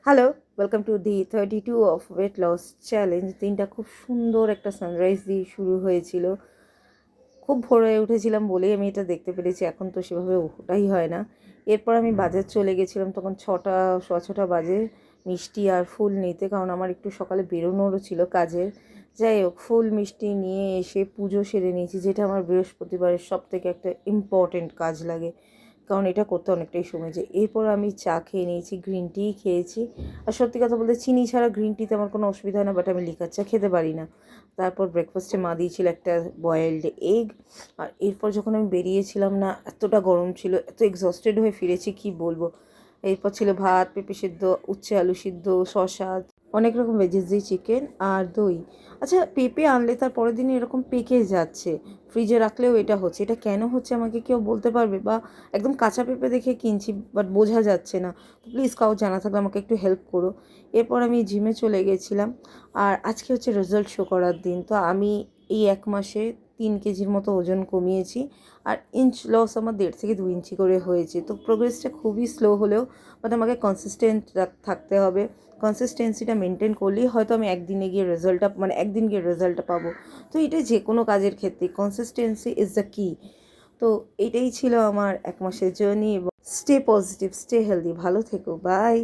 Hello, welcome to day 32 of weight loss challenge. দিনটা খুব সুন্দর একটা সানরাইজ দিয়ে শুরু হয়েছিল। খুব ভোর হয়ে উঠেছিলাম বলেই আমি এটা দেখতে পেরেছি, এখন তো সেভাবে ওঠাই হয় না। এরপর আমি বাজার চলে গেছিলাম, তখন 6টা 6:15 বাজে, মিষ্টি আর ফুল নিতে, কারণ আমার একটু সকালে বেরোনোরও ছিল কাজের। যাই হোক, ফুল মিষ্টি নিয়ে এসে পুজো সেরে নিয়েছি, যেটা আমার বৃহস্পতিবারের সব থেকে একটা ইম্পর্টেন্ট কাজ লাগে, কারণ এটা করতে অনেকটাই সময় যায়। এরপর আমি চা খেয়ে নিয়েছি, গ্রিন টি খেয়েছি। আর সত্যি কথা বলতে চিনি ছাড়া গ্রিন টিতে আমার কোনো অসুবিধা হয় না, বাট আমি লিকার চা খেতে পারি না। তারপর ব্রেকফাস্টে মা দিয়েছিল একটা বয়েলড এগ। আর এরপর যখন আমি বেরিয়েছিলাম না, এতটা গরম ছিল, এত এক্সস্টেড হয়ে ফিরেছি কি বলবো। এরপর ছিল ভাত, পেঁপে সিদ্ধ, উচ্ছে আলু সিদ্ধ, শসা, অনেক রকম ভেজিস দিয়ে চিকেন আর দই। আচ্ছা, পেঁপে আনলে তার পরের দিনই এরকম পেকে যাচ্ছে, ফ্রিজে রাখলেও এটা হচ্ছে, এটা কেন হচ্ছে আমাকে কেউ বলতে পারবে? বা একদম কাঁচা পেঁপে দেখে কিনছি, বাট বোঝা যাচ্ছে না। প্লিজ কাউ জানা থাকলে আমাকে একটু হেল্প করো। এরপর আমি জিমে চলে গেছিলাম, আর আজকে হচ্ছে রেজাল্ট শো করার দিন। তো আমি এই 1 মাসে 3 কেজির মতো ওজন কমিয়েছি, আর ইঞ্চ লস আমার 1.5 থেকে 2 ইঞ্চি করে হয়েছে। তো প্রোগ্রেসটা খুবই স্লো হলেও, বাট আমাকে কনসিস্টেন্ট থাকতে হবে। কনসিস্টেন্সিটা মেনটেন করলেই হয়তো আমি একদিন গিয়ে রেজাল্টটা পাবো। তো এটাই যে কোনো কাজের ক্ষেত্রে, কনসিস্টেন্সি ইজ দ্য কি। তো এটাই ছিল আমার 1 মাসের জার্নি। এবং স্টে পজিটিভ, স্টে হেলদি, ভালো থেকো, বাই।